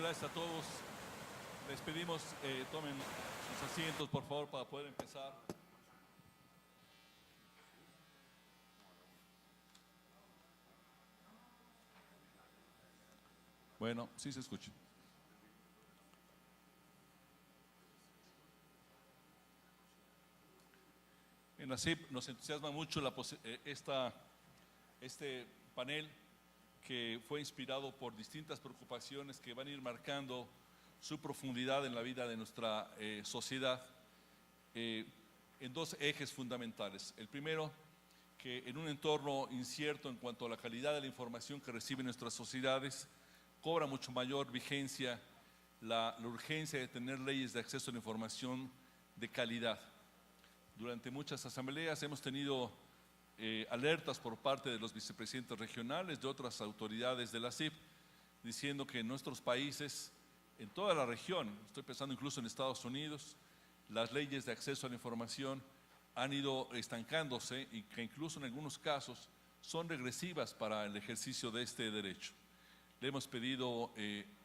gracias a todos. Les pedimos tomen sus asientos, por favor, para poder empezar. Bueno, sí se escucha. En la CIP nos entusiasma mucho este panel que fue inspirado por distintas preocupaciones que van a ir marcando su profundidad en la vida de nuestra sociedad en dos ejes fundamentales. El primero, que en un entorno incierto en cuanto a la calidad de la información que reciben nuestras sociedades, cobra mucho mayor vigencia la urgencia de tener leyes de acceso a la información de calidad. Durante muchas asambleas hemos tenido alertas por parte de los vicepresidentes regionales, de otras autoridades de la CIP, diciendo que en nuestros países, en toda la región, estoy pensando incluso en Estados Unidos, las leyes de acceso a la información han ido estancándose y que incluso en algunos casos son regresivas para el ejercicio de este derecho. Le hemos pedido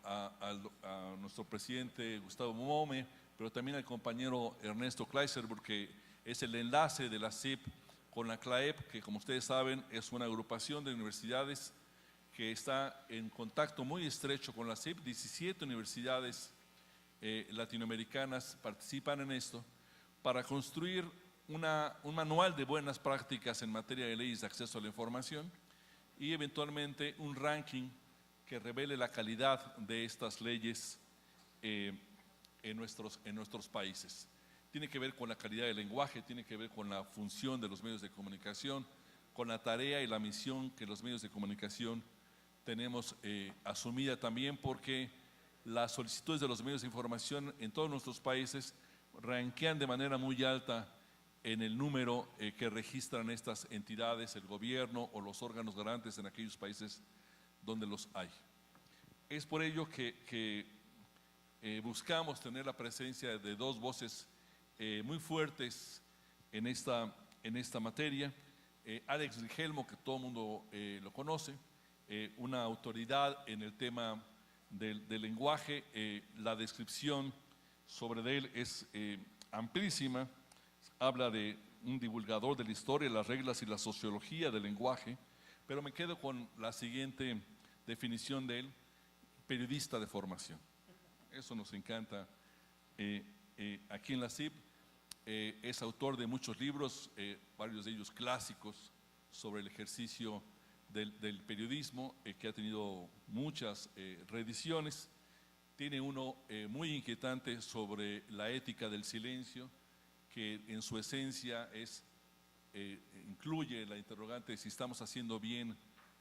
a nuestro presidente Gustavo Mome, pero también al compañero Ernesto Kleiserburg, que es el enlace de la CIP con la CLAEP, que como ustedes saben es una agrupación de universidades que está en contacto muy estrecho con la CIP. 17 universidades latinoamericanas participan en esto para construir un manual de buenas prácticas en materia de leyes de acceso a la información y eventualmente un ranking que revele la calidad de estas leyes en nuestros países. Tiene que ver con la calidad del lenguaje, tiene que ver con la función de los medios de comunicación, con la tarea y la misión que los medios de comunicación tenemos asumida también, porque las solicitudes de los medios de información en todos nuestros países ranquean de manera muy alta en el número que registran estas entidades, el gobierno o los órganos garantes en aquellos países donde los hay. Es por ello que buscamos tener la presencia de dos voces muy fuertes en esta materia. Alex Rigelmo, que todo el mundo lo conoce, una autoridad en el tema del lenguaje. La descripción sobre él es amplísima. Habla de un divulgador de la historia, las reglas y la sociología del lenguaje, pero me quedo con la siguiente definición de él: periodista de formación. Eso nos encanta aquí en la CIP. Es autor de muchos libros, varios de ellos clásicos, sobre el ejercicio del periodismo, que ha tenido muchas reediciones. Tiene uno muy inquietante sobre la ética del silencio, que en su esencia incluye la interrogante de si estamos haciendo bien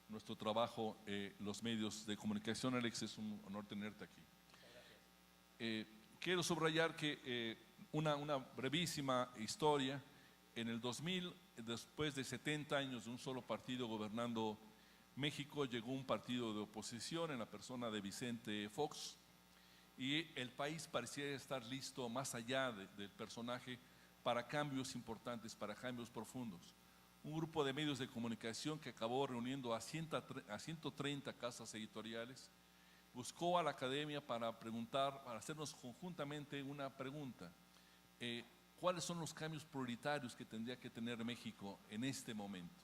nuestro trabajo, los medios de comunicación. Alex, es un honor tenerte aquí. Quiero subrayar que una brevísima historia. En el 2000, después de 70 años de un solo partido gobernando México, llegó un partido de oposición en la persona de Vicente Fox, y el país parecía estar listo, más allá del personaje, para cambios importantes, para cambios profundos. Un grupo de medios de comunicación que acabó reuniendo a 130 casas editoriales buscó a la academia para hacernos conjuntamente una pregunta: ¿cuáles son los cambios prioritarios que tendría que tener México en este momento?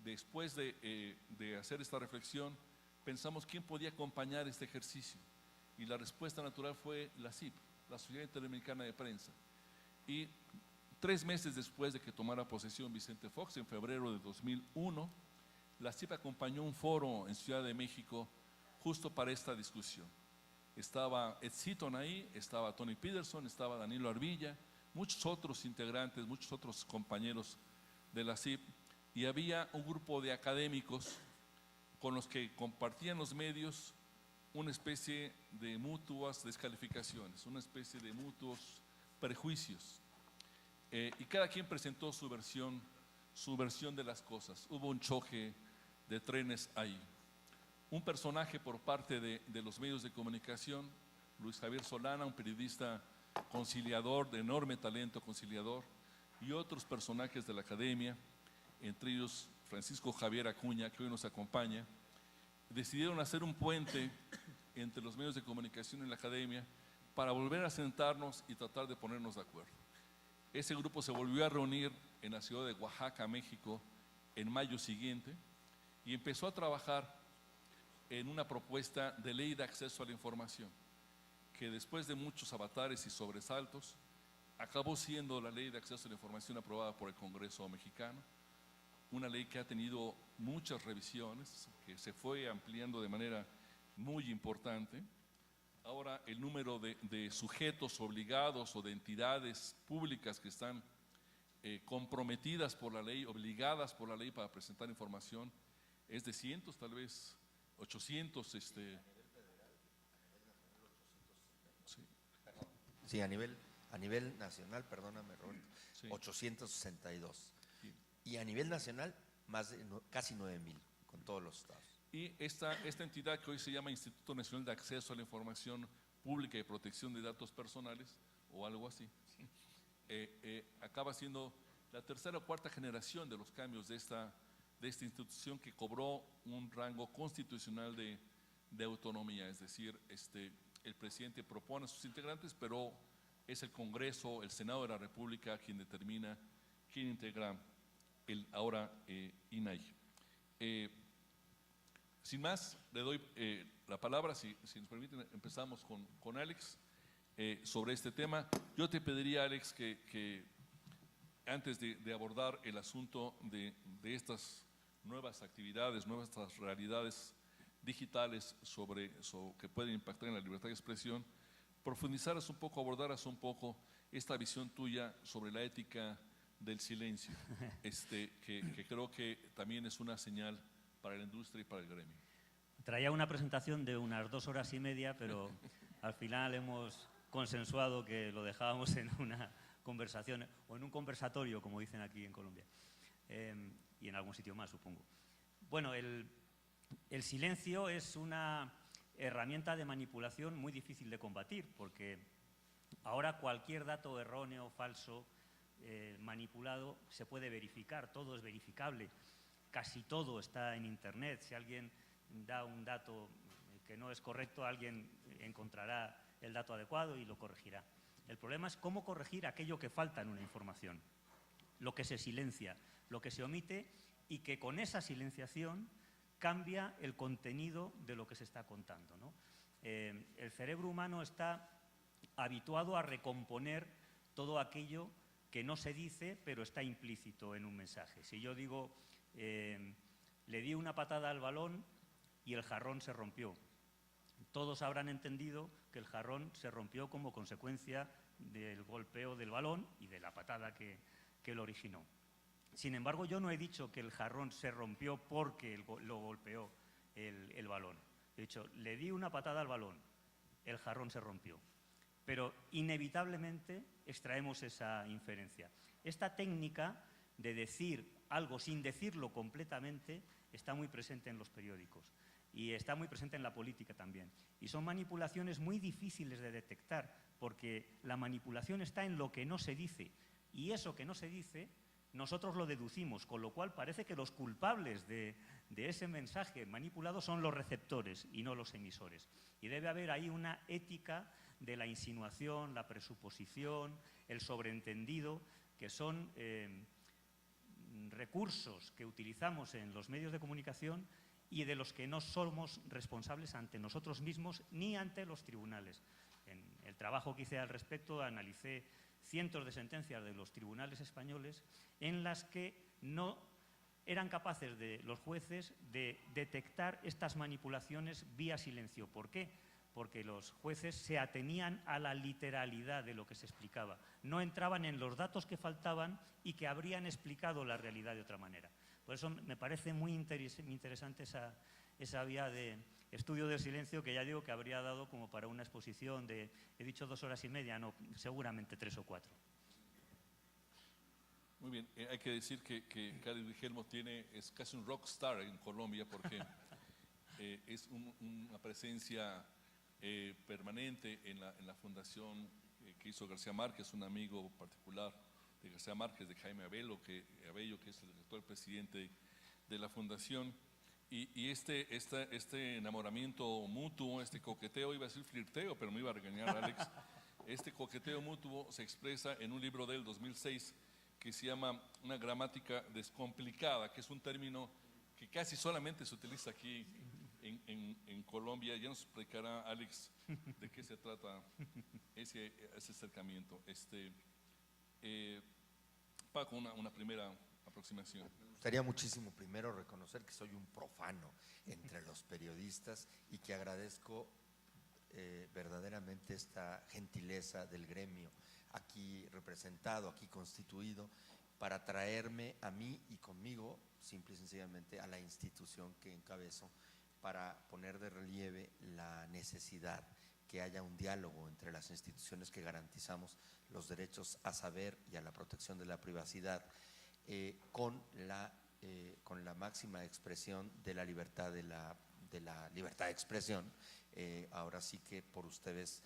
Después de hacer esta reflexión, pensamos quién podía acompañar este ejercicio, y la respuesta natural fue la CIP, la Sociedad Interamericana de Prensa. Y 3 meses después de que tomara posesión Vicente Fox, en febrero de 2001, la CIP acompañó un foro en Ciudad de México justo para esta discusión. Estaba Ed Seaton ahí, estaba Tony Peterson, estaba Danilo Arvilla, muchos otros integrantes, muchos otros compañeros de la CIP, y había un grupo de académicos con los que compartían los medios una especie de mutuas descalificaciones, una especie de mutuos prejuicios, y cada quien presentó su versión de las cosas. Hubo un choque de trenes ahí. Un personaje por parte de los medios de comunicación, Luis Javier Solana, un periodista conciliador, de enorme talento conciliador, y otros personajes de la academia, entre ellos Francisco Javier Acuña, que hoy nos acompaña, decidieron hacer un puente entre los medios de comunicación y la academia para volver a sentarnos y tratar de ponernos de acuerdo. Ese grupo se volvió a reunir en la ciudad de Oaxaca, México, en mayo siguiente y empezó a trabajar en una propuesta de ley de acceso a la información, que después de muchos avatares y sobresaltos, acabó siendo la ley de acceso a la información aprobada por el Congreso mexicano, una ley que ha tenido muchas revisiones, que se fue ampliando de manera muy importante. Ahora el número de sujetos obligados o de entidades públicas que están comprometidas por la ley, obligadas por la ley para presentar información, es de cientos, tal vez 800. Sí, a nivel nacional, perdóname, Roberto, Sí. 862. Sí. Y a nivel nacional, casi 9,000, con todos los estados. Y esta entidad que hoy se llama Instituto Nacional de Acceso a la Información Pública y Protección de Datos Personales, o algo así, acaba siendo la tercera o cuarta generación de los cambios de esta institución que cobró un rango constitucional de autonomía, es decir, el presidente propone a sus integrantes, pero es el Congreso, el Senado de la República quien determina quién integra el ahora INAI. Sin más, le doy la palabra, si nos permiten, empezamos con Alex sobre este tema. Yo te pediría, Alex, que antes de abordar el asunto de estas nuevas actividades, nuevas realidades digitales que pueden impactar en la libertad de expresión, profundizaras un poco, abordaras un poco esta visión tuya sobre la ética del silencio, que creo que también es una señal para la industria y para el gremio. Traía una presentación de unas 2 horas y media, pero al final hemos consensuado que lo dejábamos en una conversación o en un conversatorio, como dicen aquí en Colombia, y en algún sitio más, supongo. Bueno, el silencio es una herramienta de manipulación muy difícil de combatir, porque ahora cualquier dato erróneo, falso, manipulado, se puede verificar, todo es verificable, casi todo está en Internet. Si alguien da un dato que no es correcto, alguien encontrará el dato adecuado y lo corregirá. El problema es cómo corregir aquello que falta en una información, lo que se silencia, lo que se omite, y que con esa silenciación cambia el contenido de lo que se está contando, ¿no? El cerebro humano está habituado a recomponer todo aquello que no se dice, pero está implícito en un mensaje. Si yo digo, le di una patada al balón y el jarrón se rompió, todos habrán entendido que el jarrón se rompió como consecuencia del golpeo del balón y de la patada que lo originó. Sin embargo, yo no he dicho que el jarrón se rompió porque lo golpeó el balón. He dicho, le di una patada al balón, el jarrón se rompió. Pero inevitablemente extraemos esa inferencia. Esta técnica de decir algo sin decirlo completamente está muy presente en los periódicos y está muy presente en la política también. Y son manipulaciones muy difíciles de detectar, porque la manipulación está en lo que no se dice, y eso que no se dice nosotros lo deducimos, con lo cual parece que los culpables de ese mensaje manipulado son los receptores y no los emisores. Y debe haber ahí una ética de la insinuación, la presuposición, el sobreentendido, que son recursos que utilizamos en los medios de comunicación y de los que no somos responsables ante nosotros mismos ni ante los tribunales. En el trabajo que hice al respecto analicé cientos de sentencias de los tribunales españoles en las que no eran capaces los jueces de detectar estas manipulaciones vía silencio. ¿Por qué? Porque los jueces se atenían a la literalidad de lo que se explicaba, no entraban en los datos que faltaban y que habrían explicado la realidad de otra manera. Por eso me parece muy interesante esa vía de estudio del silencio, que ya digo que habría dado como para una exposición de, he dicho 2 horas y media, no, seguramente 3 o 4. Muy bien, hay que decir que Karen Rigelmo es casi un rockstar en Colombia, porque es una presencia permanente en la fundación que hizo García Márquez, un amigo particular de García Márquez, de Jaime Abello, que es el actual presidente de la fundación, Y este enamoramiento mutuo, este coqueteo, iba a decir flirteo, pero me iba a regañar Alex. Este coqueteo mutuo se expresa en un libro del 2006 que se llama Una gramática descomplicada, que es un término que casi solamente se utiliza aquí en Colombia. Ya nos explicará Alex de qué se trata ese acercamiento. Paco, una primera aproximación. Me gustaría muchísimo primero reconocer que soy un profano entre los periodistas y que agradezco verdaderamente esta gentileza del gremio aquí representado, aquí constituido, para traerme a mí y conmigo, simple y sencillamente, a la institución que encabezo, para poner de relieve la necesidad que haya un diálogo entre las instituciones que garantizamos los derechos a saber y a la protección de la privacidad, con la máxima expresión de la libertad de la libertad de expresión, ahora sí que por ustedes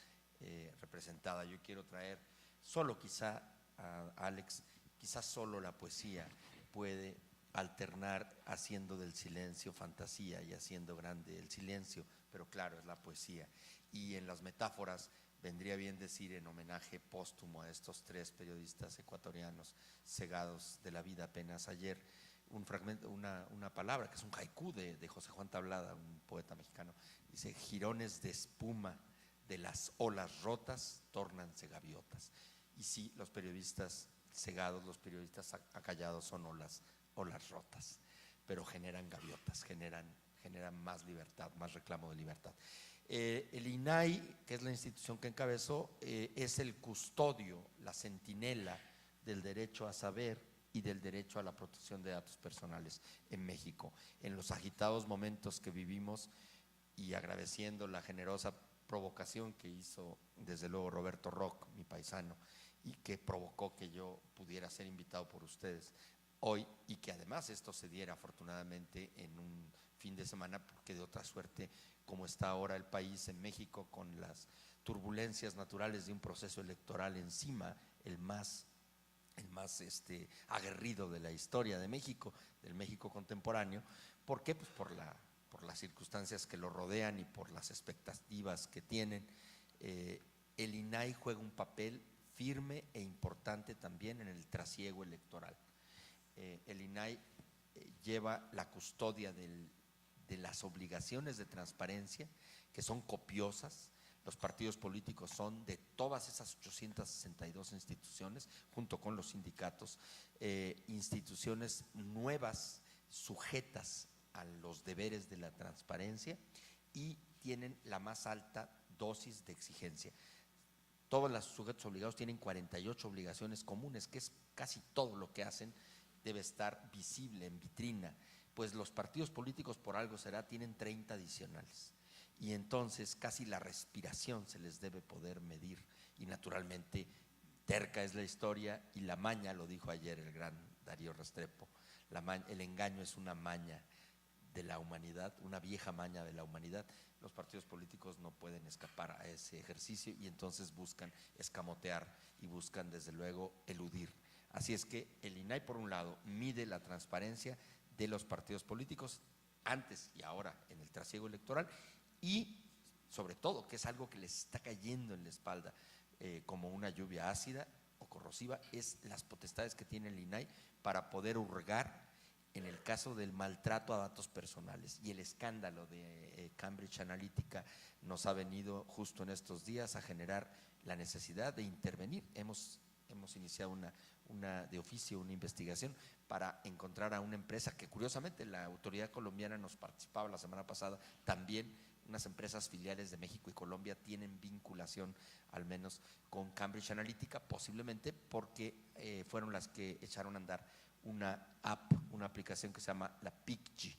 representada. Yo quiero traer solo quizá a Alex, quizás solo la poesía puede alternar haciendo del silencio fantasía y haciendo grande el silencio, pero claro, es la poesía. Y en las metáforas vendría bien decir, en homenaje póstumo a estos tres periodistas ecuatorianos cegados de la vida apenas ayer, un fragmento, una palabra que es un haiku de José Juan Tablada, un poeta mexicano. Dice: jirones de espuma de las olas rotas tórnanse gaviotas. Y sí, los periodistas cegados, los periodistas acallados son olas rotas, pero generan gaviotas, generan más libertad, más reclamo de libertad. El INAI, que es la institución que encabezó, es el custodio, la centinela del derecho a saber y del derecho a la protección de datos personales en México. En los agitados momentos que vivimos, y agradeciendo la generosa provocación que hizo desde luego Roberto Rock, mi paisano, y que provocó que yo pudiera ser invitado por ustedes hoy, y que además esto se diera afortunadamente en un fin de semana, porque de otra suerte, como está ahora el país en México, con las turbulencias naturales de un proceso electoral encima, el más aguerrido de la historia de México, del México contemporáneo. ¿Por qué? Pues por las circunstancias que lo rodean y por las expectativas que tienen. El INAI juega un papel firme e importante también en el trasiego electoral. El INAI lleva la custodia de las obligaciones de transparencia, que son copiosas. Los partidos políticos son de todas esas 862 instituciones, junto con los sindicatos, instituciones nuevas, sujetas a los deberes de la transparencia, y tienen la más alta dosis de exigencia. Todos los sujetos obligados tienen 48 obligaciones comunes, que es casi todo lo que hacen, debe estar visible en vitrina, pues los partidos políticos, por algo será, tienen 30 adicionales. Y entonces casi la respiración se les debe poder medir, y naturalmente terca es la historia y la maña, lo dijo ayer el gran Darío Restrepo, el engaño es una maña de la humanidad, una vieja maña de la humanidad. Los partidos políticos no pueden escapar a ese ejercicio, y entonces buscan escamotear y buscan desde luego eludir. Así es que el INAI, por un lado, mide la transparencia de los partidos políticos antes y ahora en el trasiego electoral, y sobre todo, que es algo que les está cayendo en la espalda como una lluvia ácida o corrosiva, es las potestades que tiene el INAI para poder hurgar en el caso del maltrato a datos personales. Y el escándalo de Cambridge Analytica nos ha venido justo en estos días a generar la necesidad de intervenir. Hemos iniciado de oficio una investigación para encontrar a una empresa que, curiosamente, la autoridad colombiana nos participaba la semana pasada. También unas empresas filiales de México y Colombia tienen vinculación al menos con Cambridge Analytica, posiblemente porque fueron las que echaron a andar una app, una aplicación que se llama la PICG,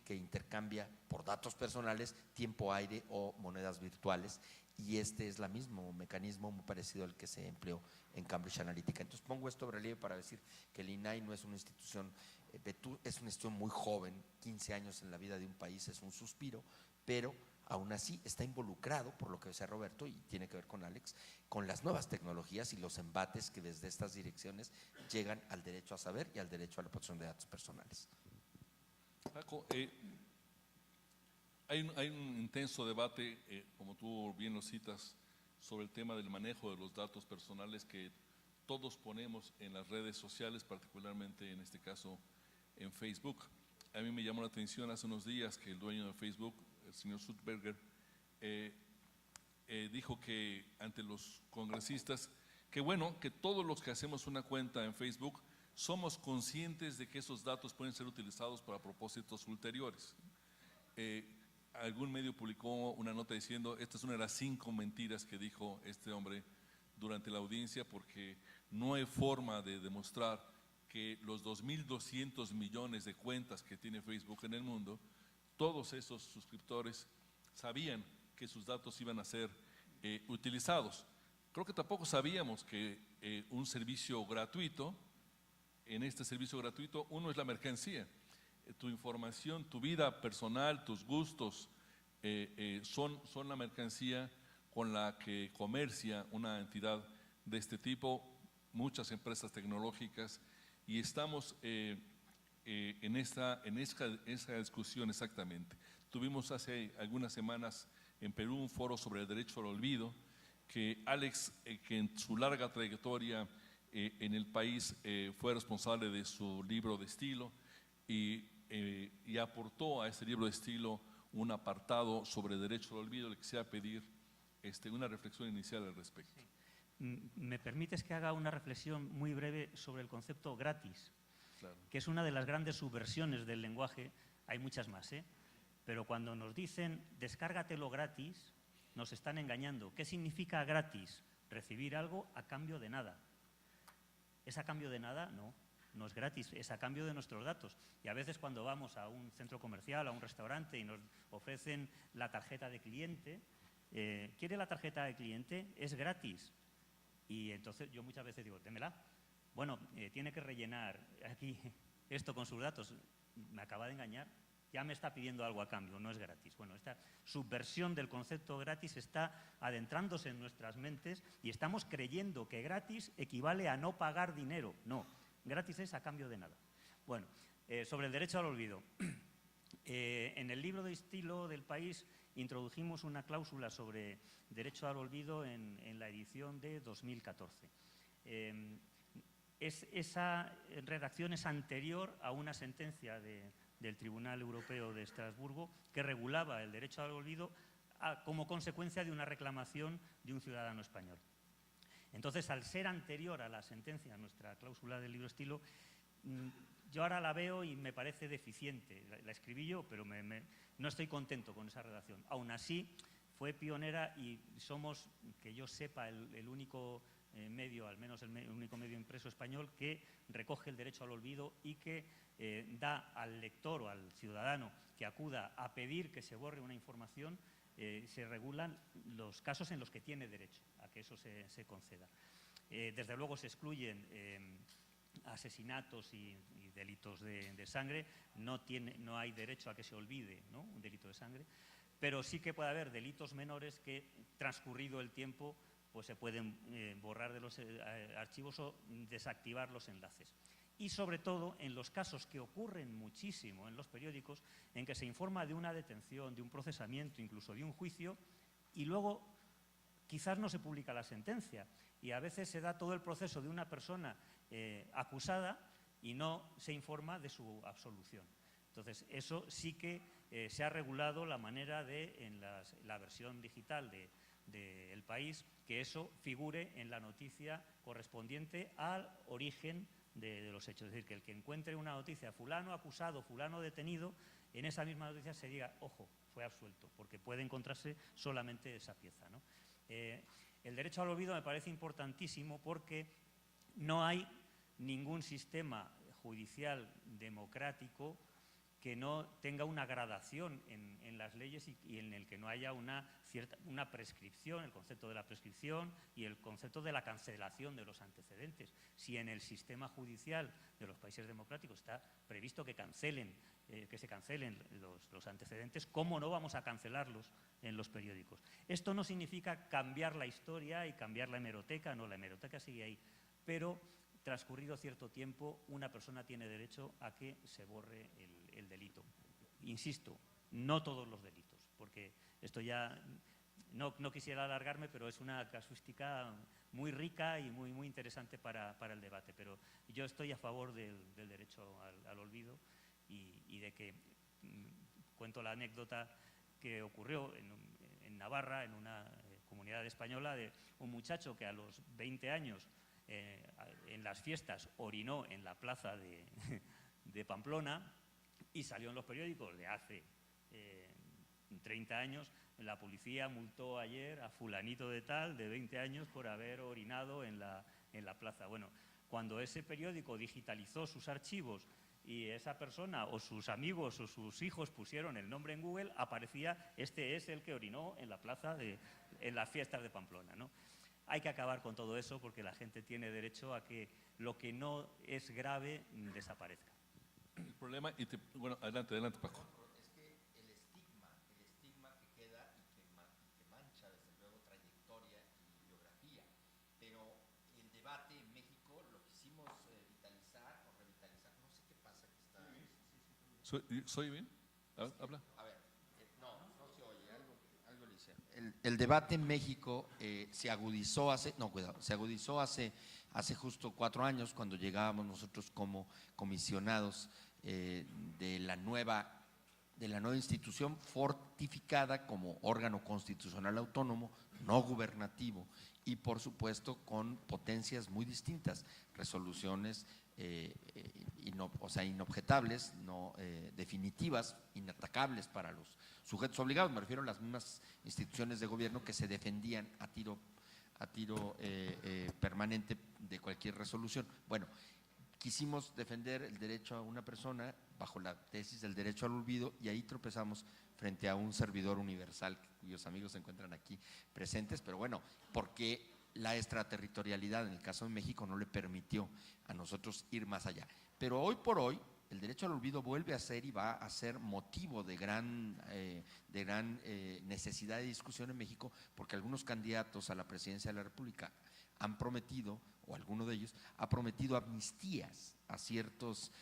que intercambia por datos personales tiempo aire o monedas virtuales, y este es el mismo mecanismo muy parecido al que se empleó en Cambridge Analytica. Entonces pongo esto en relieve para decir que el INAI no es una institución, es una institución muy joven, 15 años en la vida de un país es un suspiro, pero aún así está involucrado, por lo que decía Roberto, y tiene que ver con Alex, con las nuevas tecnologías y los embates que desde estas direcciones llegan al derecho a saber y al derecho a la protección de datos personales. Jaco, hay un intenso debate, como tú bien lo citas, sobre el tema del manejo de los datos personales que todos ponemos en las redes sociales, particularmente en este caso en Facebook. A mí me llamó la atención hace unos días que el dueño de Facebook, el señor Zuckerberg, dijo que ante los congresistas que bueno, que todos los que hacemos una cuenta en Facebook somos conscientes de que esos datos pueden ser utilizados para propósitos ulteriores. Algún medio publicó una nota diciendo, esta es una de las 5 mentiras que dijo este hombre durante la audiencia, porque no hay forma de demostrar que los 2.200 millones de cuentas que tiene Facebook en el mundo, todos esos suscriptores sabían que sus datos iban a ser utilizados. Creo que tampoco sabíamos que un servicio gratuito, en este servicio gratuito, uno es la mercancía. Tu información, tu vida personal, tus gustos son la mercancía con la que comercia una entidad de este tipo, muchas empresas tecnológicas, y estamos en esa discusión exactamente. Tuvimos hace algunas semanas en Perú un foro sobre el derecho al olvido, que Alex, que en su larga trayectoria en el país fue responsable de su libro de estilo y aportó a ese libro de estilo un apartado sobre derecho al olvido. Le quisiera pedir una reflexión inicial al respecto. Sí. ¿Me permites que haga una reflexión muy breve sobre el concepto gratis? Claro. Que es una de las grandes subversiones del lenguaje. Hay muchas más, pero cuando nos dicen descárgatelo gratis, nos están engañando. ¿Qué significa gratis? Recibir algo a cambio de nada. ¿Es a cambio de nada? No. No es gratis, es a cambio de nuestros datos. Y a veces cuando vamos a un centro comercial, a un restaurante y nos ofrecen la tarjeta de cliente, ¿quiere la tarjeta de cliente? Es gratis. Y entonces yo muchas veces digo, démela. Bueno, tiene que rellenar aquí esto con sus datos. Me acaba de engañar. Ya me está pidiendo algo a cambio, no es gratis. Bueno, esta subversión del concepto gratis está adentrándose en nuestras mentes y estamos creyendo que gratis equivale a no pagar dinero. No. Gratis es a cambio de nada. Bueno, sobre el derecho al olvido. En el libro de estilo del País introdujimos una cláusula sobre derecho al olvido en la edición de 2014. Esa redacción es anterior a una sentencia del Tribunal Europeo de Estrasburgo que regulaba el derecho al olvido como consecuencia de una reclamación de un ciudadano español. Entonces, al ser anterior a la sentencia, nuestra cláusula del libro estilo, yo ahora la veo y me parece deficiente. La escribí yo, pero no estoy contento con esa redacción. Aún así, fue pionera y somos, que yo sepa, el único medio, al menos el único medio impreso español, que recoge el derecho al olvido y que da al lector o al ciudadano que acuda a pedir que se borre una información, se regulan los casos en los que tiene derecho a que eso se conceda. Desde luego se excluyen asesinatos y delitos de sangre, no hay derecho a que se olvide, ¿no?, un delito de sangre, pero sí que puede haber delitos menores que, transcurrido el tiempo, pues se pueden borrar de los archivos o desactivar los enlaces. Y sobre todo en los casos que ocurren muchísimo en los periódicos, en que se informa de una detención, de un procesamiento, incluso de un juicio, y luego quizás no se publica la sentencia. Y a veces se da todo el proceso de una persona acusada y no se informa de su absolución. Entonces, eso sí que se ha regulado la manera de, en la versión digital del País, que eso figure en la noticia correspondiente al origen de los hechos. Es decir, que el que encuentre una noticia, fulano acusado, fulano detenido, en esa misma noticia se diga, ojo, fue absuelto, porque puede encontrarse solamente esa pieza, ¿no? El derecho al olvido me parece importantísimo porque no hay ningún sistema judicial democrático que no tenga una gradación en las leyes y en el que no haya una prescripción, el concepto de la prescripción y el concepto de la cancelación de los antecedentes. Si en el sistema judicial de los países democráticos está previsto que se cancelen los antecedentes, ¿cómo no vamos a cancelarlos en los periódicos? Esto no significa cambiar la historia y cambiar la hemeroteca, no, la hemeroteca sigue ahí, pero transcurrido cierto tiempo, una persona tiene derecho a que se borre el delito. insisto, no todos los delitos, porque esto ya no quisiera alargarme, pero es una casuística muy rica y muy interesante para el debate. Pero yo estoy a favor del derecho al olvido y de que, cuento la anécdota que ocurrió en Navarra, en una comunidad española, de un muchacho que a los 20 años en las fiestas orinó en la plaza de Pamplona y salió en los periódicos de hace 30 años. La policía multó ayer a fulanito de tal, de 20 años, por haber orinado en la plaza. Bueno, cuando ese periódico digitalizó sus archivos y esa persona o sus amigos o sus hijos pusieron el nombre en Google, aparecía: este es el que orinó en la plaza en las fiestas de Pamplona, ¿no? Hay que acabar con todo eso, porque la gente tiene derecho a que lo que no es grave desaparezca. El problema, bueno, adelante Paco. Es que el estigma que queda y que mancha desde luego trayectoria y biografía, pero el debate en México lo quisimos vitalizar o revitalizar. No sé qué pasa que está. ¿Soy bien? Habla. A ver, no se oye, algo le hicieron. El debate en México se agudizó hace justo 4 años, cuando llegábamos nosotros como comisionados de la nueva institución fortificada como órgano constitucional autónomo, no gubernativo, y por supuesto con potencias muy distintas, resoluciones inobjetables, no definitivas, inatacables para los sujetos obligados. Me refiero a las mismas instituciones de gobierno que se defendían a tiro permanente de cualquier resolución. Bueno, quisimos defender el derecho a una persona bajo la tesis del derecho al olvido, y ahí tropezamos frente a un servidor universal cuyos amigos se encuentran aquí presentes, pero bueno, porque la extraterritorialidad en el caso de México no le permitió a nosotros ir más allá. Pero hoy por hoy el derecho al olvido vuelve a ser y va a ser motivo de gran necesidad de discusión en México, porque algunos candidatos a la presidencia de la República han prometido, o alguno de ellos ha prometido, amnistías a ciertos,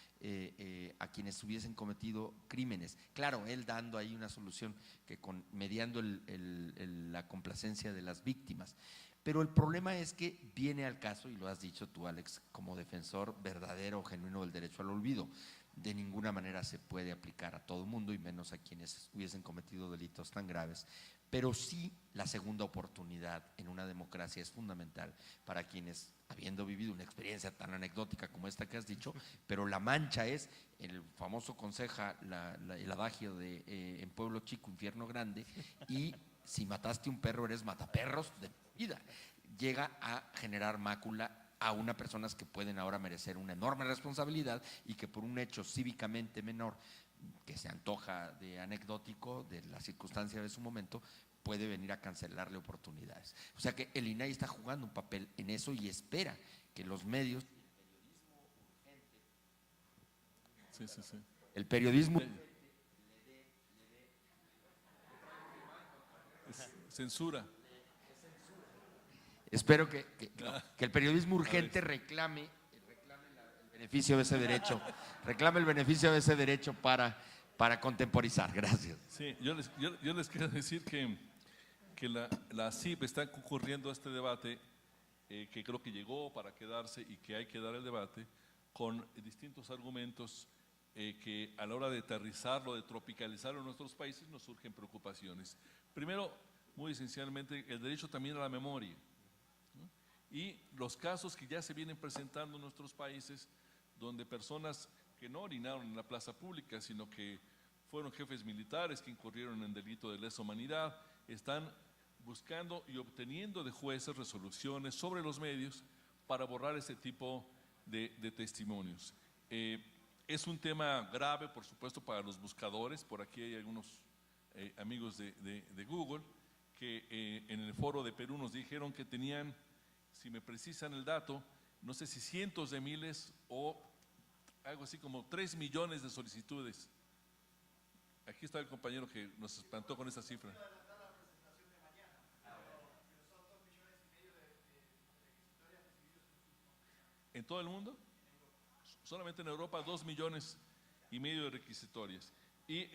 a quienes hubiesen cometido crímenes. Claro, él dando ahí una solución que mediando la complacencia de las víctimas. Pero el problema es que viene al caso, y lo has dicho tú, Alex, como defensor verdadero o genuino del derecho al olvido, de ninguna manera se puede aplicar a todo el mundo, y menos a quienes hubiesen cometido delitos tan graves. Pero sí, la segunda oportunidad en una democracia es fundamental para quienes, habiendo vivido una experiencia tan anecdótica como esta que has dicho, pero la mancha es, el famoso conseja, el adagio de en pueblo chico, infierno grande, y si mataste un perro eres mataperros de vida. Llega a generar mácula a unas personas que pueden ahora merecer una enorme responsabilidad, y que por un hecho cívicamente menor que se antoja de anecdótico de la circunstancia de su momento, puede venir a cancelarle oportunidades. O sea que el INAI está jugando un papel en eso y espera que los medios, el periodismo Censura. Espero que el periodismo urgente reclame el beneficio de ese derecho, para contemporizar. Gracias. Sí, yo les quiero decir que la CIP está concurriendo a este debate, que creo que llegó para quedarse y que hay que dar el debate con distintos argumentos que a la hora de aterrizarlo, de tropicalizarlo en nuestros países, nos surgen preocupaciones. Primero, muy esencialmente, el derecho también a la memoria, ¿no? Y los casos que ya se vienen presentando en nuestros países, donde personas que no orinaron en la plaza pública, sino que fueron jefes militares que incurrieron en delito de lesa humanidad, están buscando y obteniendo de jueces resoluciones sobre los medios para borrar ese tipo de testimonios. Es un tema grave, por supuesto, para los buscadores. Por aquí hay algunos amigos de Google que en el foro de Perú nos dijeron que tenían, si me precisan el dato, no sé si cientos de miles o algo así como 3 millones de solicitudes. Aquí está el compañero que nos espantó con esa cifra. ¿En todo el mundo? Solamente en Europa 2,5 millones de requisitorias. Y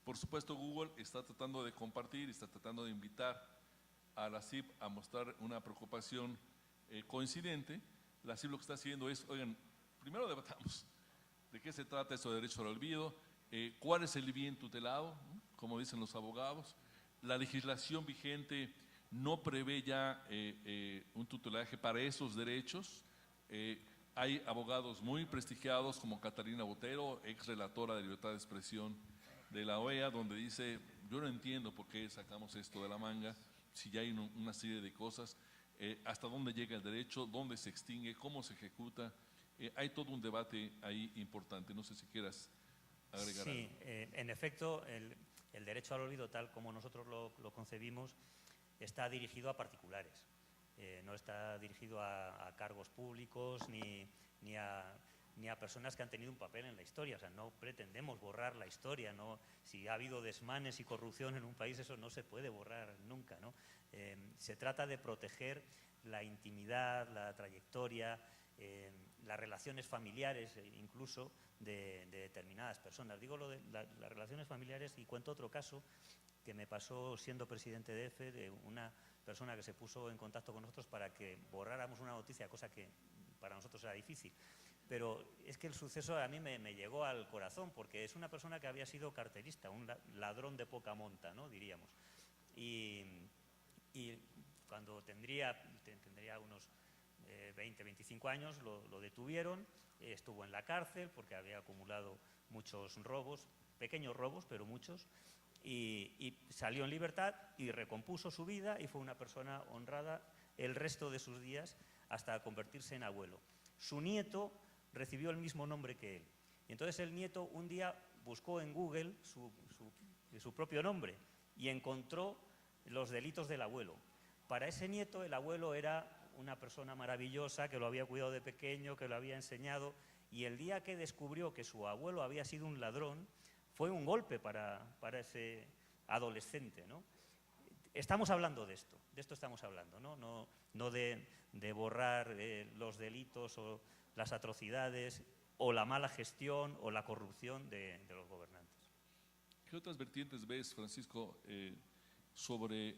por supuesto Google está tratando de compartir, está tratando de invitar a la CIP a mostrar una preocupación coincidente. La CIP lo que está haciendo es, oigan, primero debatamos de qué se trata esto de derecho al olvido, cuál es el bien tutelado, ¿no? Como dicen los abogados. La legislación vigente no prevé ya un tutelaje para esos derechos. Hay abogados muy prestigiados como Catalina Botero, ex relatora de libertad de expresión de la OEA, donde dice, yo no entiendo por qué sacamos esto de la manga, si ya hay una serie de cosas, hasta dónde llega el derecho, dónde se extingue, cómo se ejecuta. Hay todo un debate ahí importante. No sé si quieras agregar algo. Sí, en efecto, el derecho al olvido, tal como nosotros lo concebimos, está dirigido a particulares. No está dirigido a cargos públicos ni a personas que han tenido un papel en la historia. O sea, no pretendemos borrar la historia, ¿no? Si ha habido desmanes y corrupción en un país, eso no se puede borrar nunca, ¿no? Se trata de proteger la intimidad, la trayectoria, las relaciones familiares incluso de determinadas personas. Digo lo de las relaciones familiares y cuento otro caso que me pasó siendo presidente de EFE, de una persona que se puso en contacto con nosotros para que borráramos una noticia, cosa que para nosotros era difícil. Pero es que el suceso a mí me llegó al corazón, porque es una persona que había sido carterista, un ladrón de poca monta, ¿no? Diríamos. Y cuando tendría unos 20, 25 años, lo detuvieron, estuvo en la cárcel porque había acumulado muchos robos, pequeños robos, pero muchos, y salió en libertad y recompuso su vida y fue una persona honrada el resto de sus días hasta convertirse en abuelo. Su nieto recibió el mismo nombre que él. Y entonces el nieto un día buscó en Google su propio nombre y encontró los delitos del abuelo. Para ese nieto el abuelo era una persona maravillosa que lo había cuidado de pequeño, que lo había enseñado, y el día que descubrió que su abuelo había sido un ladrón, fue un golpe para ese adolescente, ¿no? Estamos hablando de esto estamos hablando, no de borrar los delitos o las atrocidades o la mala gestión o la corrupción de los gobernantes. ¿Qué otras vertientes ves, Francisco, sobre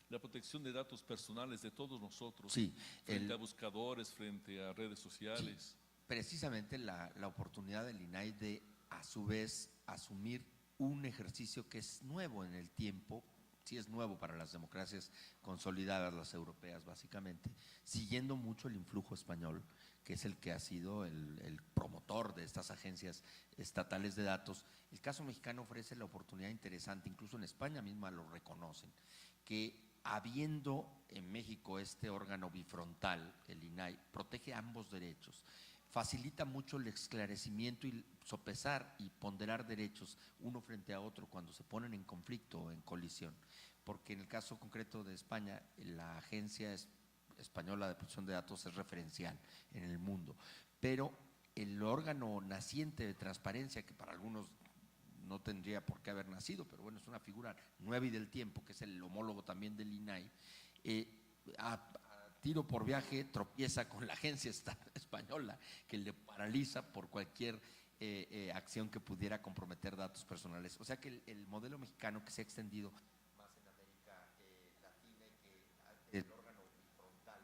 la protección de datos personales de todos nosotros, Sí, frente a buscadores, frente a redes sociales? Sí, precisamente la oportunidad del INAI de, a su vez, asumir un ejercicio que es nuevo en el tiempo, sí es nuevo para las democracias consolidadas, las europeas básicamente, siguiendo mucho el influjo español, que es el que ha sido el promotor de estas agencias estatales de datos. El caso mexicano ofrece la oportunidad interesante, incluso en España misma lo reconocen, que habiendo en México este órgano bifrontal, el INAI, protege ambos derechos, facilita mucho el esclarecimiento y sopesar y ponderar derechos uno frente a otro cuando se ponen en conflicto o en colisión, porque en el caso concreto de España, la Agencia Española de Protección de Datos es referencial en el mundo, pero el órgano naciente de transparencia, que para algunos no tendría por qué haber nacido, pero bueno, es una figura nueva y del tiempo, que es el homólogo también del INAI, a tiro por viaje tropieza con la agencia española, que le paraliza por cualquier acción que pudiera comprometer datos personales. O sea que el modelo mexicano, que se ha extendido más en América Latina y que el órgano bifrontal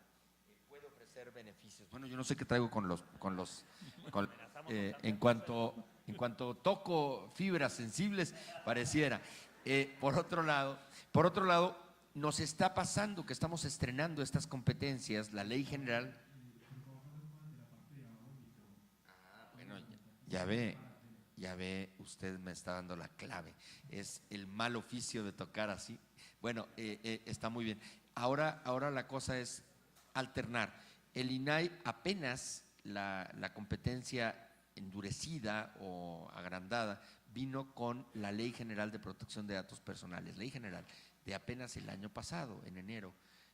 puede ofrecer beneficios. Bueno, yo no sé qué traigo en cuanto toco fibras sensibles, pareciera. Por otro lado, nos está pasando que estamos estrenando estas competencias, la ley general. Bueno, ya ve, usted me está dando la clave. Es el mal oficio de tocar así. Bueno, está muy bien. Ahora la cosa es alternar. El INAI apenas la competencia endurecida o agrandada vino con la Ley General de Protección de Datos Personales, Ley General de apenas el año pasado, en enero,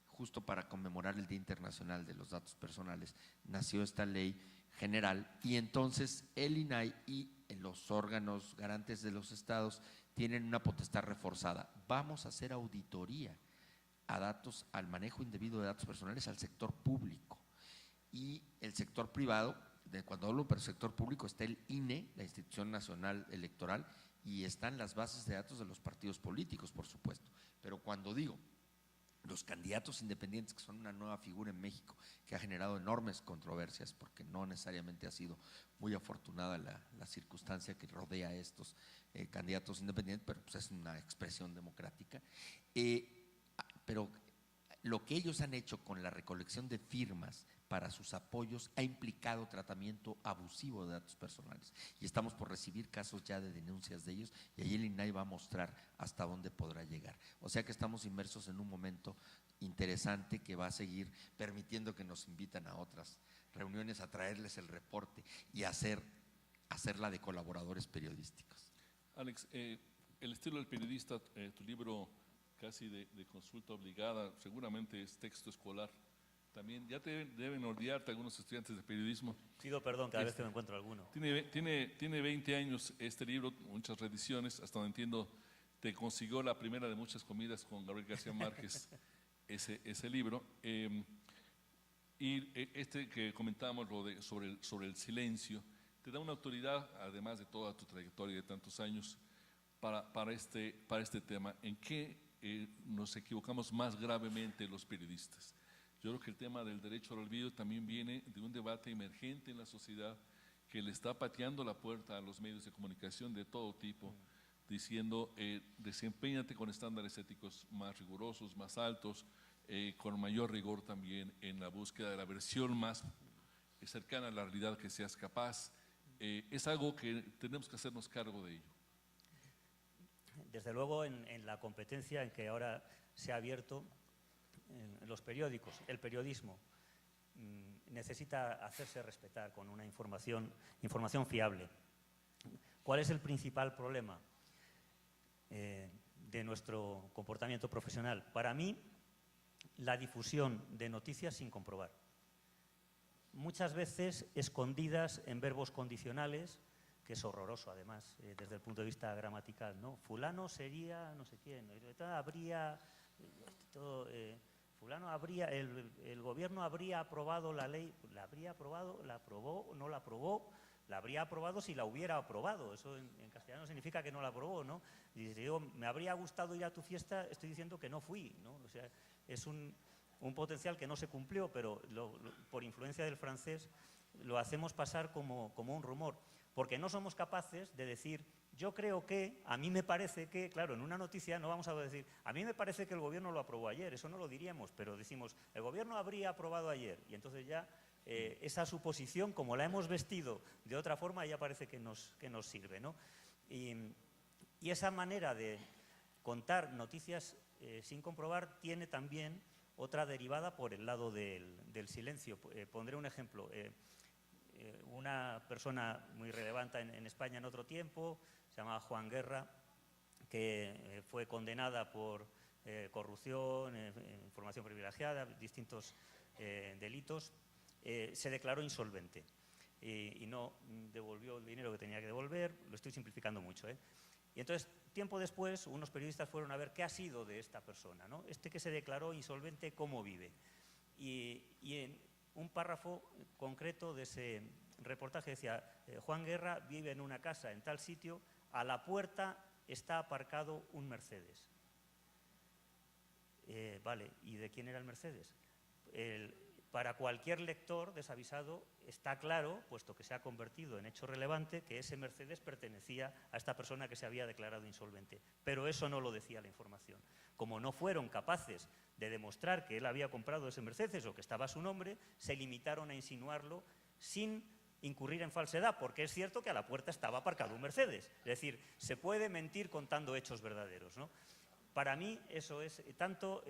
justo para conmemorar el Día Internacional de los Datos Personales, nació esta ley general y entonces el INAI y los órganos garantes de los estados tienen una potestad reforzada. Vamos a hacer auditoría a datos, al manejo indebido de datos personales al sector público, y el sector privado cuando hablo del sector público está el INE, la Institución Nacional Electoral, y están las bases de datos de los partidos políticos, por supuesto. Pero cuando digo los candidatos independientes, que son una nueva figura en México, que ha generado enormes controversias, porque no necesariamente ha sido muy afortunada la circunstancia que rodea a estos candidatos independientes, pero pues es una expresión democrática. Pero lo que ellos han hecho con la recolección de firmas para sus apoyos ha implicado tratamiento abusivo de datos personales, y estamos por recibir casos ya de denuncias de ellos, y ahí el INAI va a mostrar hasta dónde podrá llegar. O sea que estamos inmersos en un momento interesante que va a seguir permitiendo que nos invitan a otras reuniones a traerles el reporte y hacerla de colaboradores periodísticos. Alex, el estilo del periodista, tu libro casi de consulta obligada, seguramente es texto escolar. También ya te deben odiarte algunos estudiantes de periodismo. Pido perdón cada vez que me encuentro alguno. Tiene 20 años este libro, muchas reediciones, hasta donde entiendo te consiguió la primera de muchas comidas con Gabriel García Márquez, ese libro. Y este que comentábamos sobre el silencio, te da una autoridad, además de toda tu trayectoria de tantos años, para este tema. ¿En qué nos equivocamos más gravemente los periodistas? Yo creo que el tema del derecho al olvido también viene de un debate emergente en la sociedad que le está pateando la puerta a los medios de comunicación de todo tipo, diciendo desempeñate con estándares éticos más rigurosos, más altos, con mayor rigor también en la búsqueda de la versión más cercana a la realidad que seas capaz. Es algo que tenemos que hacernos cargo de ello. Desde luego, en la competencia en que ahora se ha abierto, los periódicos, el periodismo necesita hacerse respetar con una información fiable. ¿Cuál es el principal problema de nuestro comportamiento profesional? Para mí, la difusión de noticias sin comprobar. Muchas veces escondidas en verbos condicionales, que es horroroso además desde el punto de vista gramatical, ¿no? Fulano sería no sé quién, habría todo… fulano habría, el gobierno habría aprobado la ley, la habría aprobado, la aprobó, no la aprobó, la habría aprobado si la hubiera aprobado. Eso en castellano significa que no la aprobó, ¿no? Y si digo, me habría gustado ir a tu fiesta, estoy diciendo que no fui, ¿no? O sea, es un potencial que no se cumplió, pero por influencia del francés lo hacemos pasar como un rumor, porque no somos capaces de decir… Yo creo que, a mí me parece que, claro, en una noticia no vamos a decir, a mí me parece que el gobierno lo aprobó ayer, eso no lo diríamos, pero decimos, el gobierno habría aprobado ayer, y entonces ya esa suposición, como la hemos vestido de otra forma, ya parece que nos sirve, ¿no? Y esa manera de contar noticias sin comprobar tiene también otra derivada por el lado del silencio. Pondré un ejemplo. Una persona muy relevante en España en otro tiempo, se llamaba Juan Guerra, que fue condenada por corrupción, información privilegiada, distintos delitos, se declaró insolvente y no devolvió el dinero que tenía que devolver. Lo estoy simplificando mucho, ¿eh? Y entonces, tiempo después, unos periodistas fueron a ver qué ha sido de esta persona, ¿no? Este que se declaró insolvente, ¿cómo vive? Y en un párrafo concreto de ese reportaje decía, Juan Guerra vive en una casa en tal sitio, a la puerta está aparcado un Mercedes. Vale, ¿y de quién era el Mercedes? Para cualquier lector desavisado está claro, puesto que se ha convertido en hecho relevante, que ese Mercedes pertenecía a esta persona que se había declarado insolvente. Pero eso no lo decía la información. Como no fueron capaces de demostrar que él había comprado ese Mercedes o que estaba a su nombre, se limitaron a insinuarlo sin incurrir en falsedad, porque es cierto que a la puerta estaba aparcado un Mercedes. Es decir, se puede mentir contando hechos verdaderos, ¿no? Para mí eso es tanto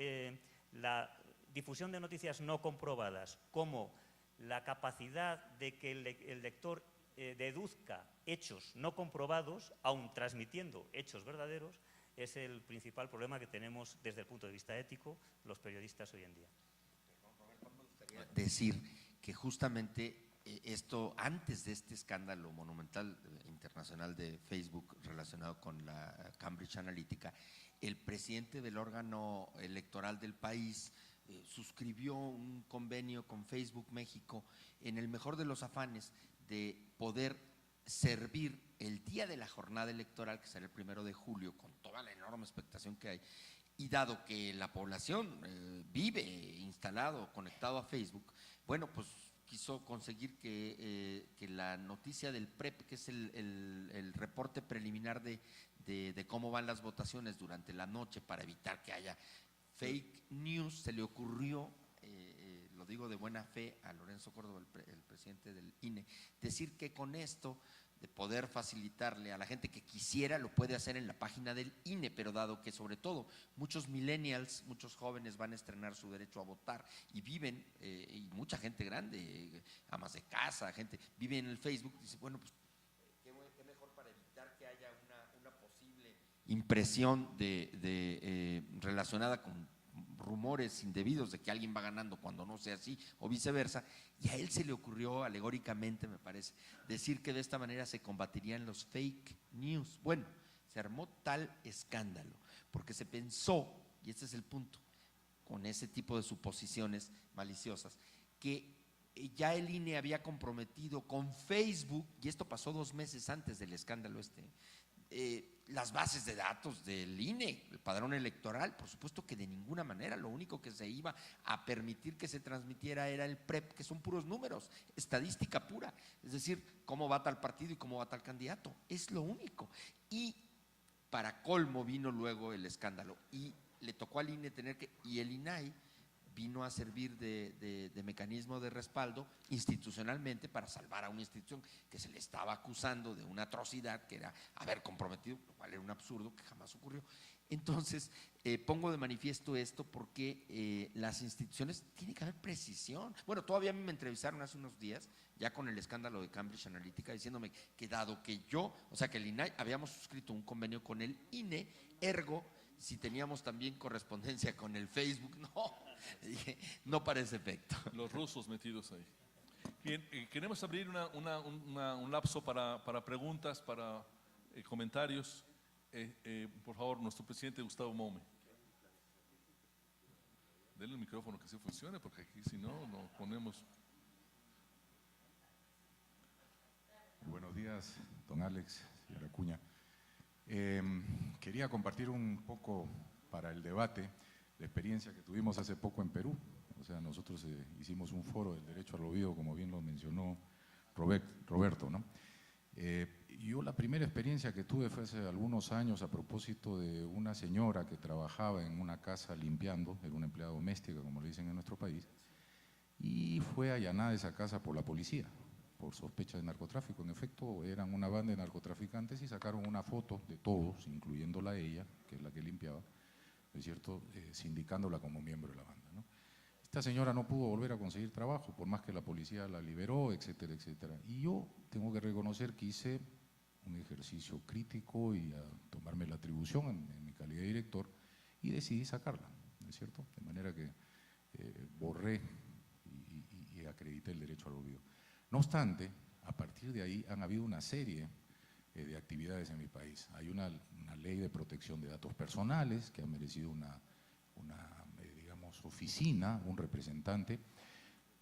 la difusión de noticias no comprobadas como la capacidad de que el lector deduzca hechos no comprobados, aun transmitiendo hechos verdaderos, es el principal problema que tenemos desde el punto de vista ético los periodistas hoy en día. Decir que justamente esto, antes de este escándalo monumental internacional de Facebook relacionado con la Cambridge Analytica, el presidente del órgano electoral del país suscribió un convenio con Facebook México en el mejor de los afanes de poder servir el día de la jornada electoral, que será el 1 de julio, con toda la enorme expectación que hay, y dado que la población vive instalado, conectado a Facebook, bueno, pues quiso conseguir que la noticia del PREP, que es el reporte preliminar de cómo van las votaciones durante la noche para evitar que haya fake news, se le ocurrió, lo digo de buena fe, a Lorenzo Córdoba, el presidente del INE, decir que con esto de poder facilitarle a la gente que quisiera, lo puede hacer en la página del INE, pero dado que sobre todo muchos millennials, muchos jóvenes van a estrenar su derecho a votar y viven, y mucha gente grande, amas de casa, gente, vive en el Facebook, dice, bueno, pues qué mejor para evitar que haya una posible impresión relacionada con rumores indebidos de que alguien va ganando cuando no sea así o viceversa, y a él se le ocurrió alegóricamente, me parece, decir que de esta manera se combatirían los fake news. Bueno, se armó tal escándalo porque se pensó, y este es el punto, con ese tipo de suposiciones maliciosas, que ya el INE había comprometido con Facebook, y esto pasó 2 meses antes del escándalo las bases de datos del INE, el padrón electoral. Por supuesto que de ninguna manera, lo único que se iba a permitir que se transmitiera era el PREP, que son puros números, estadística pura, es decir, cómo va tal partido y cómo va tal candidato, es lo único. Y para colmo vino luego el escándalo y le tocó al INE y el INAI vino a servir de mecanismo de respaldo institucionalmente para salvar a una institución que se le estaba acusando de una atrocidad que era haber comprometido, lo cual era un absurdo que jamás ocurrió. Entonces, pongo de manifiesto esto porque las instituciones, tiene que haber precisión. Bueno, todavía a mí me entrevistaron hace unos días, ya con el escándalo de Cambridge Analytica, diciéndome que dado que yo, o sea que el INAI, habíamos suscrito un convenio con el INE, ergo, si teníamos también correspondencia con el Facebook, dije, no para ese efecto. Los rusos metidos ahí. Bien, queremos abrir un lapso para preguntas, para comentarios. Por favor, nuestro presidente Gustavo Moume. Denle el micrófono que se funcione, porque aquí si no, nos ponemos… Buenos días, don Alex, señora Acuña. Quería compartir un poco para el debate la experiencia que tuvimos hace poco en Perú. O sea, nosotros hicimos un foro del derecho al olvido, como bien lo mencionó Roberto, ¿no? Yo la primera experiencia que tuve fue hace algunos años a propósito de una señora que trabajaba en una casa limpiando, era una empleada doméstica, como le dicen en nuestro país, y fue allanada esa casa por la policía, por sospecha de narcotráfico. En efecto, eran una banda de narcotraficantes y sacaron una foto de todos, incluyéndola a ella, que es la que limpiaba, ¿no es cierto?, sindicándola como miembro de la banda, ¿no? Esta señora no pudo volver a conseguir trabajo, por más que la policía la liberó, etcétera, etcétera. Y yo tengo que reconocer que hice un ejercicio crítico y a tomarme la atribución en mi calidad de director y decidí sacarla, ¿no es cierto? De manera que borré y acredité el derecho al olvido. No obstante, a partir de ahí han habido una serie de actividades en mi país. Hay una ley de protección de datos personales que ha merecido digamos, oficina, un representante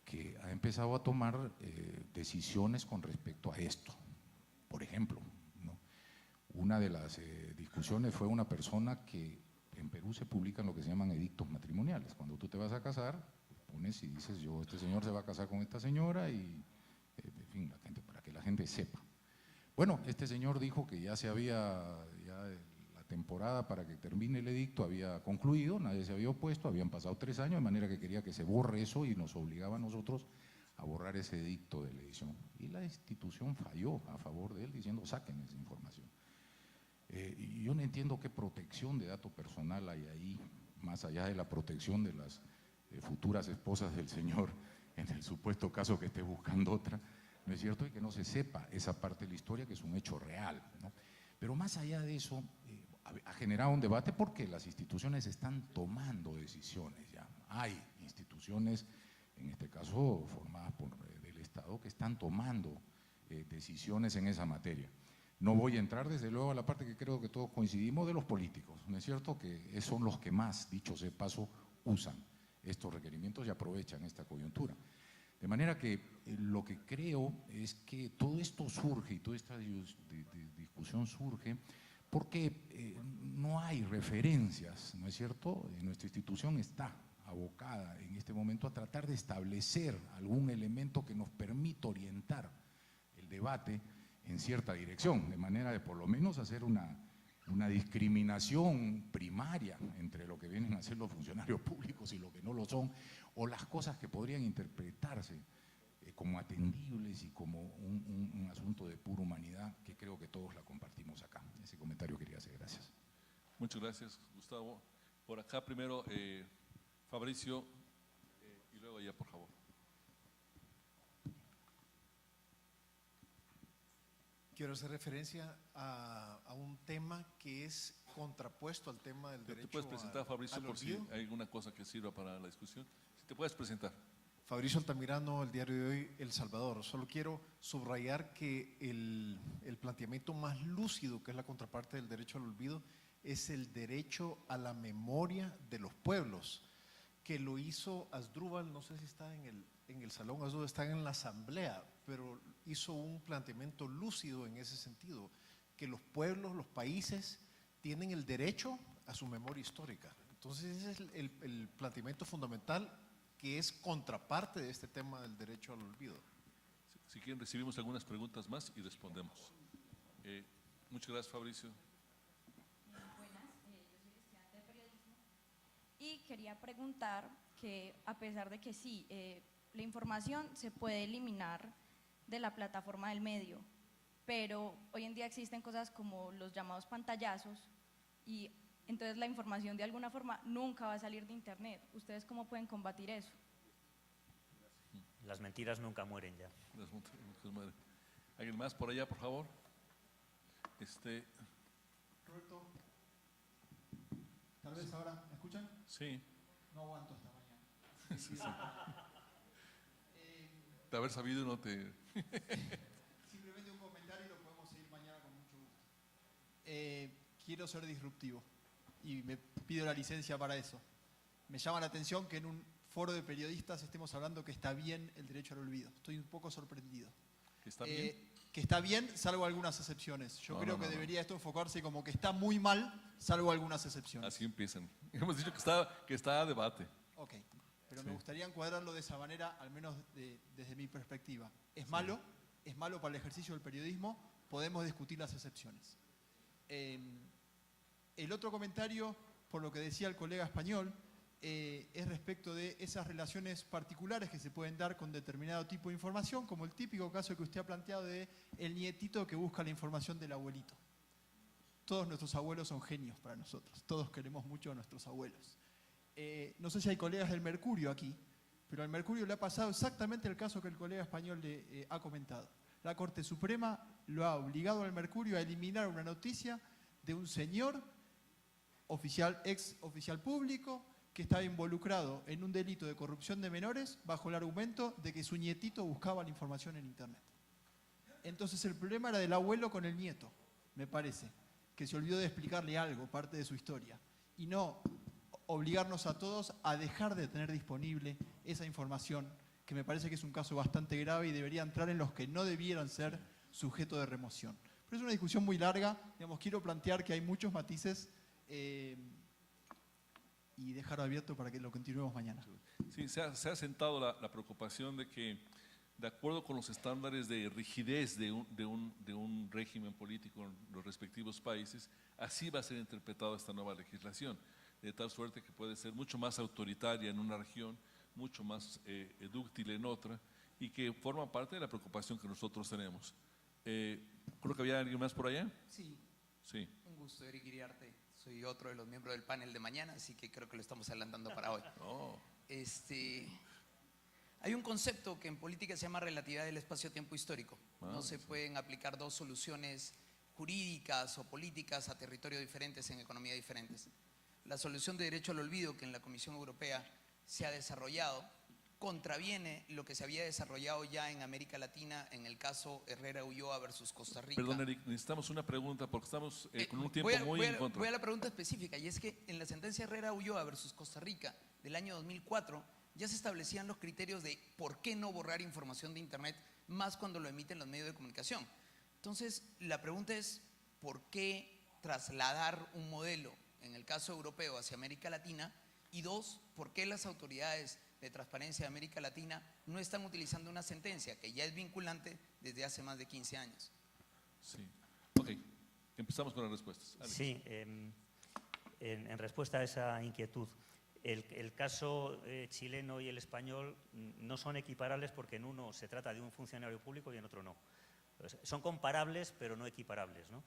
que ha empezado a tomar decisiones con respecto a esto. Por ejemplo, ¿no?, una de las discusiones fue una persona que en Perú se publican lo que se llaman edictos matrimoniales. Cuando tú te vas a casar, pones y dices, este señor se va a casar con esta señora y, en fin, para que la gente sepa. Bueno, este señor dijo que ya la temporada para que termine el edicto había concluido, nadie se había opuesto, habían pasado 3 años, de manera que quería que se borre eso y nos obligaba a nosotros a borrar ese edicto de la edición. Y la institución falló a favor de él diciendo, saquen esa información. Y yo no entiendo qué protección de dato personal hay ahí, más allá de la protección de las futuras esposas del señor, en el supuesto caso que esté buscando otra, ¿no es cierto?, y que no se sepa esa parte de la historia que es un hecho real, ¿no? Pero más allá de eso, ha generado un debate porque las instituciones están tomando decisiones ya. Hay instituciones, en este caso formadas por del Estado, que están tomando decisiones en esa materia. No voy a entrar desde luego a la parte que creo que todos coincidimos de los políticos, ¿no es cierto?, que son los que más, dicho sea de paso, usan estos requerimientos y aprovechan esta coyuntura. De manera que lo que creo es que todo esto surge y toda esta discusión surge porque no hay referencias, ¿no es cierto? Nuestra institución está abocada en este momento a tratar de establecer algún elemento que nos permita orientar el debate en cierta dirección, de manera de por lo menos hacer una discriminación primaria entre lo que vienen a ser los funcionarios públicos y lo que no lo son, o las cosas que podrían interpretarse como atendibles y como un asunto de pura humanidad, que creo que todos la compartimos acá. Ese comentario quería hacer, gracias. Muchas gracias, Gustavo. Por acá primero, Fabricio, y luego ya, por favor. Quiero hacer referencia a un tema que es contrapuesto al tema del derecho. ¿Te puedes presentar, Fabricio, al por si olvido? hay alguna cosa que sirva para la discusión? Si te puedes presentar. Fabricio Altamirano, el diario de hoy, El Salvador. Solo quiero subrayar que el planteamiento más lúcido, que es la contraparte del derecho al olvido, es el derecho a la memoria de los pueblos, que lo hizo Asdrúbal, no sé si está en el salón, Asdrúbal está en la asamblea, pero hizo un planteamiento lúcido en ese sentido, que los pueblos, los países, tienen el derecho a su memoria histórica. Entonces ese es el planteamiento fundamental, que es contraparte de este tema del derecho al olvido. Si quieren, recibimos algunas preguntas más y respondemos. Muchas gracias, Fabricio. Buenas, yo soy estudiante de periodismo y quería preguntar que a pesar de que sí, la información se puede eliminar de la plataforma del medio, pero hoy en día existen cosas como los llamados pantallazos y entonces la información de alguna forma nunca va a salir de internet. ¿Ustedes cómo pueden combatir eso? Las mentiras nunca mueren ya. ¿Alguien más por allá, por favor? Roberto, tal vez ahora, ¿me escuchan? Sí. No aguanto esta mañana. Sí, sí. De haber sabido no te… Simplemente un comentario y lo podemos seguir mañana con mucho gusto. Quiero ser disruptivo y me pido la licencia para eso. Me llama la atención que en un foro de periodistas estemos hablando que está bien el derecho al olvido. Estoy un poco sorprendido. ¿Está bien? Que está bien, salvo algunas excepciones. Yo No, creo no, que no. debería esto enfocarse como que está muy mal, salvo algunas excepciones. Así empiezan. Hemos dicho que está a debate. Ok, pero Sí. me gustaría encuadrarlo de esa manera, al menos desde mi perspectiva. Es malo para el ejercicio del periodismo, podemos discutir las excepciones. El otro comentario, por lo que decía el colega español, es respecto de esas relaciones particulares que se pueden dar con determinado tipo de información, como el típico caso que usted ha planteado de el nietito que busca la información del abuelito. Todos nuestros abuelos son genios para nosotros, todos queremos mucho a nuestros abuelos. No sé si hay colegas del Mercurio aquí, pero al Mercurio le ha pasado exactamente el caso que el colega español le ha comentado. La Corte Suprema lo ha obligado al Mercurio a eliminar una noticia de un señor ex oficial público que estaba involucrado en un delito de corrupción de menores bajo el argumento de que su nietito buscaba la información en internet. Entonces el problema era del abuelo con el nieto, me parece, que se olvidó de explicarle algo, parte de su historia, y no obligarnos a todos a dejar de tener disponible esa información, que me parece que es un caso bastante grave y debería entrar en los que no debieran ser sujeto de remoción. Pero es una discusión muy larga, digamos, quiero plantear que hay muchos matices y dejar abierto para que lo continuemos mañana. Sí, se ha sentado la preocupación de que, de acuerdo con los estándares de rigidez de un régimen político en los respectivos países, así va a ser interpretada esta nueva legislación, de tal suerte que puede ser mucho más autoritaria en una región, mucho más dúctil en otra, y que forma parte de la preocupación que nosotros tenemos. Creo que había alguien más por allá. Sí, Sí. un gusto, Eric Iriarte. Soy otro de los miembros del panel de mañana, así que creo que lo estamos adelantando para hoy. Oh, Hay un concepto que en política se llama relatividad del espacio-tiempo histórico. No se sí. pueden aplicar dos soluciones jurídicas o políticas a territorios diferentes en economías diferentes. La solución de derecho al olvido que en la Comisión Europea se ha desarrollado contraviene lo que se había desarrollado ya en América Latina en el caso Herrera Ulloa versus Costa Rica. perdón, Eric, necesitamos una pregunta porque estamos con un tiempo voy muy en contra. voy a la pregunta específica, y es que en la sentencia Herrera Ulloa versus Costa Rica del año 2004 ya se establecían los criterios de por qué no borrar información de Internet, más cuando lo emiten los medios de comunicación. Entonces, la pregunta es, ¿por qué trasladar un modelo, en el caso europeo, hacia América Latina? Y dos, ¿por qué las autoridades de transparencia de América Latina no están utilizando una sentencia que ya es vinculante desde hace más de 15 años? Sí. Ok, empezamos con las respuestas. Alex. Sí, en respuesta a esa inquietud, el caso chileno y el español no son equiparables porque en uno se trata de un funcionario público y en otro no. Son comparables pero no equiparables, ¿no?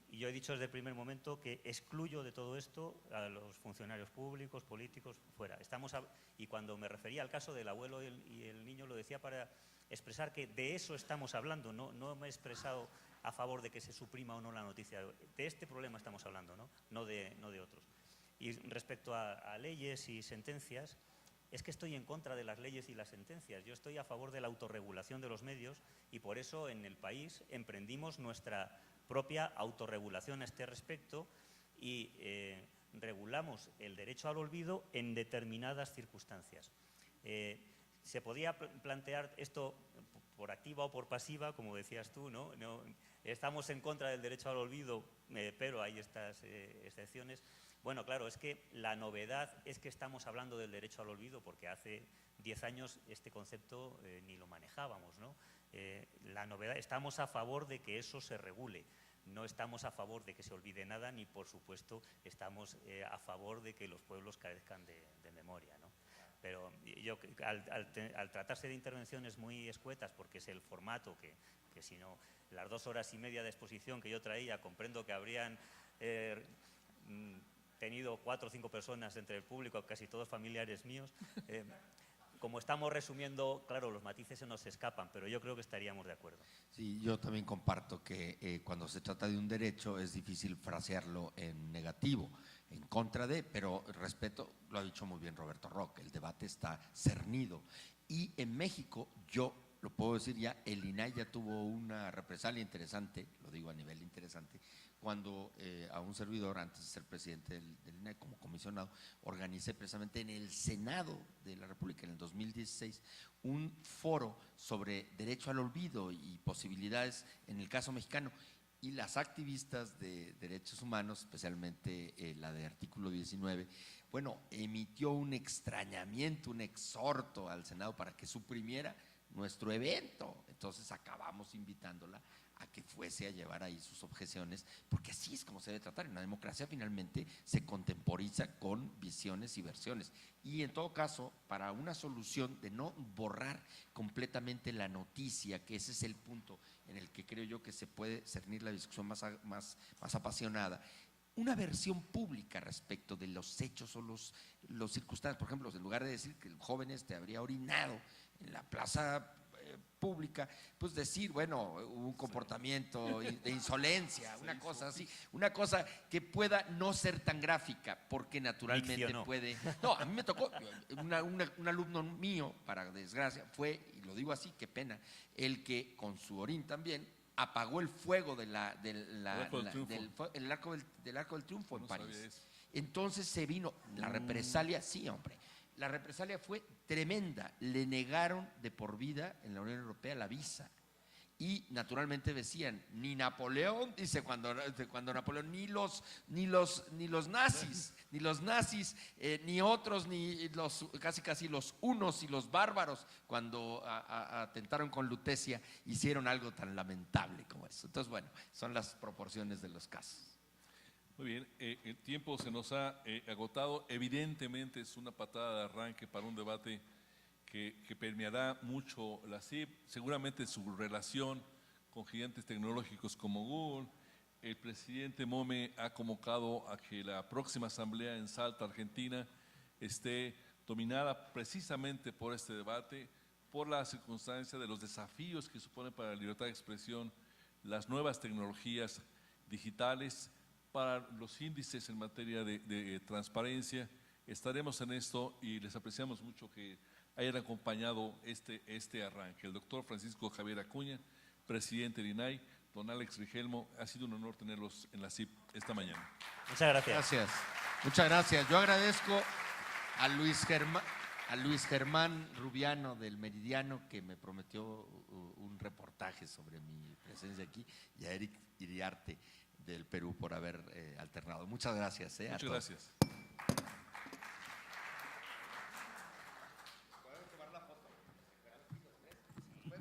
Y yo he dicho desde el primer momento que excluyo de todo esto a los funcionarios públicos, políticos, fuera. Y cuando me refería al caso del abuelo y el niño, lo decía para expresar que de eso estamos hablando, no me he expresado a favor de que se suprima o no la noticia. De este problema estamos hablando, no de otros. Y respecto a leyes y sentencias, es que estoy en contra de las leyes y las sentencias. Yo estoy a favor de la autorregulación de los medios y por eso en el país emprendimos nuestra propia autorregulación a este respecto y regulamos el derecho al olvido en determinadas circunstancias. Se podía plantear esto por activa o por pasiva, como decías tú, ¿no? Estamos en contra del derecho al olvido, pero hay estas excepciones. Bueno, claro, es que la novedad es que estamos hablando del derecho al olvido porque hace 10 años este concepto ni lo manejábamos, ¿no? La novedad, estamos a favor de que eso se regule, no estamos a favor de que se olvide nada, ni por supuesto estamos a favor de que los pueblos carezcan de memoria, ¿no? Pero yo, al tratarse de intervenciones muy escuetas, porque es el formato que si no, las 2 horas y media de exposición que yo traía, comprendo que habrían tenido 4 o 5 personas entre el público, casi todos familiares míos. Como estamos resumiendo, claro, los matices se nos escapan, pero yo creo que estaríamos de acuerdo. Sí, yo también comparto que cuando se trata de un derecho es difícil frasearlo en negativo, en contra de, pero respeto, lo ha dicho muy bien Roberto Roque, el debate está cernido. Y en México, yo lo puedo decir ya, el INAI ya tuvo una represalia interesante, lo digo a nivel interesante, cuando a un servidor, antes de ser presidente del INAI como comisionado, organicé precisamente en el Senado de la República en el 2016 un foro sobre derecho al olvido y posibilidades en el caso mexicano. Y las activistas de derechos humanos, especialmente la de artículo 19, bueno, emitió un extrañamiento, un exhorto al Senado para que suprimiera nuestro evento. Entonces acabamos invitándola a que fuese a llevar ahí sus objeciones, porque así es como se debe tratar. En la democracia finalmente se contemporiza con visiones y versiones. Y en todo caso, para una solución de no borrar completamente la noticia, que ese es el punto en el que creo yo que se puede cernir la discusión más apasionada, una versión pública respecto de los hechos o los circunstancias. Por ejemplo, en lugar de decir que el joven habría orinado en la plaza pública, pues decir, bueno, hubo un comportamiento de insolencia, una cosa así, una cosa que pueda no ser tan gráfica, porque naturalmente puede… No, a mí me tocó, un alumno mío, para desgracia, fue, y lo digo así, qué pena, el que con su orín también apagó el fuego del Arco del Triunfo en París. Entonces se vino la represalia, sí, hombre. La represalia fue tremenda, le negaron de por vida en la Unión Europea la visa y naturalmente decían, ni Napoleón, dice cuando Napoleón, ni los nazis, ni otros, ni los casi los hunos y los bárbaros cuando atentaron con Lutecia hicieron algo tan lamentable como eso. Entonces, bueno, son las proporciones de los casos. Muy bien, el tiempo se nos ha agotado. Evidentemente es una patada de arranque para un debate que permeará mucho la CIP, seguramente su relación con gigantes tecnológicos como Google. El presidente Mome ha convocado a que la próxima asamblea en Salta, Argentina, esté dominada precisamente por este debate, por la circunstancia de los desafíos que suponen para la libertad de expresión las nuevas tecnologías digitales, para los índices en materia de transparencia. Estaremos en esto y les apreciamos mucho que hayan acompañado este arranque. El doctor Francisco Javier Acuña, presidente del INAI, don Alex Rigelmo, ha sido un honor tenerlos en la CIP esta mañana. Muchas gracias. Muchas gracias. Yo agradezco a a Luis Germán Rubiano del Meridiano, que me prometió un reportaje sobre mi presencia aquí, y a Eric Iriarte del Perú por haber alternado. Muchas gracias. A Muchas todos. gracias.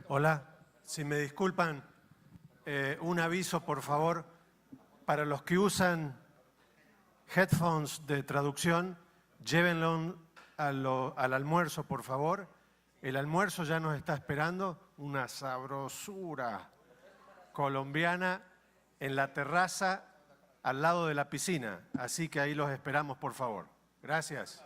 Hola, si me disculpan, un aviso por favor, para los que usan headphones de traducción, llévenlo al almuerzo por favor. El almuerzo ya nos está esperando, una sabrosura colombiana en la terraza al lado de la piscina, así que ahí los esperamos por favor. Gracias.